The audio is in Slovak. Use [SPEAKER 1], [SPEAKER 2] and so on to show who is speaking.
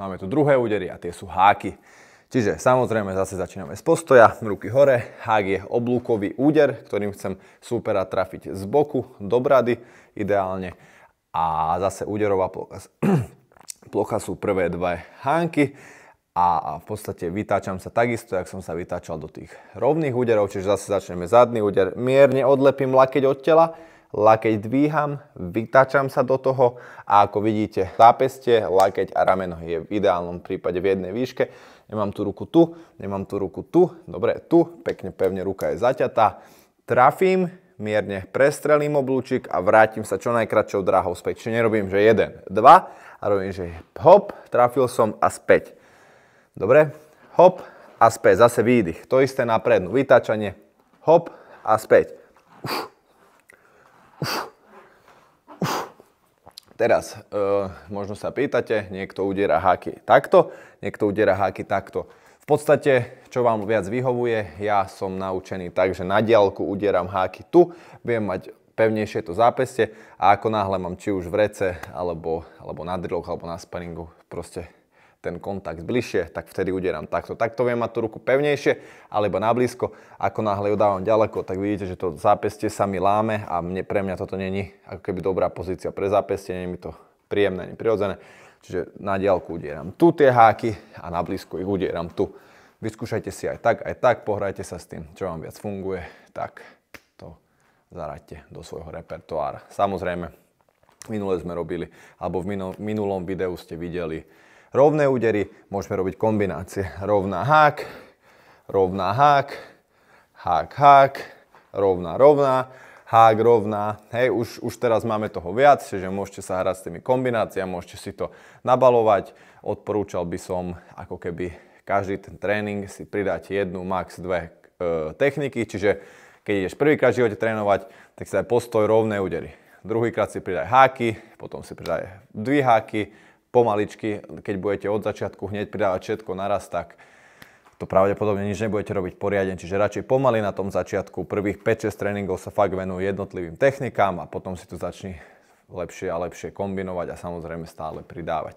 [SPEAKER 1] Máme tu druhé údery a tie sú háky. Čiže samozrejme zase začíname z postoja, ruky hore, hák je oblúkový úder, ktorým chcem súpera trafiť z boku, do brady ideálne. A zase úderová plocha sú prvé dve hánky a v podstate vytáčam sa takisto, jak som sa vytáčal do tých rovných úderov, čiže zase začneme zadný úder, mierne odlepím lakeť od tela, lakeť dvíham, vytáčam sa do toho a ako vidíte, zápestie, lakeť a rameno je v ideálnom prípade v jednej výške. Nemám tú ruku tu, nemám tú ruku tu, dobre, tu, pekne pevne ruka je zaťatá. Trafím, mierne prestrelím oblúčik a vrátim sa čo najkratšou dráhou späť. Čiže nerobím, že 1, 2 a robím, že hop, trafil som a späť. Dobre, hop a späť, zase výdych. To isté na prednú, vytáčanie, hop a späť. Teraz možno sa pýtate, niekto udiera háky takto, niekto udiera háky takto. V podstate, čo vám viac vyhovuje, ja som naučený tak, že na diaľku udieram háky tu, viem mať pevnejšie to zápestie a ako náhle mám či už v rece, alebo na drilloch, alebo na sparingu, proste ten kontakt bližšie, tak vtedy udieram takto. Takto viem mať tú ruku pevnejšie, alebo na blízko. Ako náhle ju dávam ďaleko, tak vidíte, že to zápestie sa mi láme a pre mňa toto není ako keby dobrá pozícia pre zápestie, nie je mi to príjemné, ani prirodzené. Čiže na diaľku udieram tu tie háky a na blízko ich udieram tu. Vyskúšajte si aj tak, pohrajte sa s tým, čo vám viac funguje, tak to zaraďte do svojho repertoára. Samozrejme, minule sme robili, alebo v minulom videu ste videli rovné údery, môžeme robiť kombinácie. Rovná hák, hák, hák, rovná, hák, rovná. Hej, už teraz máme toho viac, čiže môžete sa hrať s tými kombináciami, môžete si to nabalovať. Odporúčal by som ako keby každý ten tréning si pridať jednu, max dve techniky, čiže keď ideš prvýkrát v živote trénovať, tak si daj postoj, rovné údery. Druhýkrát si pridaj háky, potom si pridaj dvíháky, pomaličky, keď budete od začiatku hneď pridávať všetko naraz, tak to pravdepodobne nič nebudete robiť poriadne, čiže radšej pomaly na tom začiatku. Prvých 5-6 tréningov sa fakt venujú jednotlivým technikám a potom si to začni lepšie a lepšie kombinovať a samozrejme stále pridávať.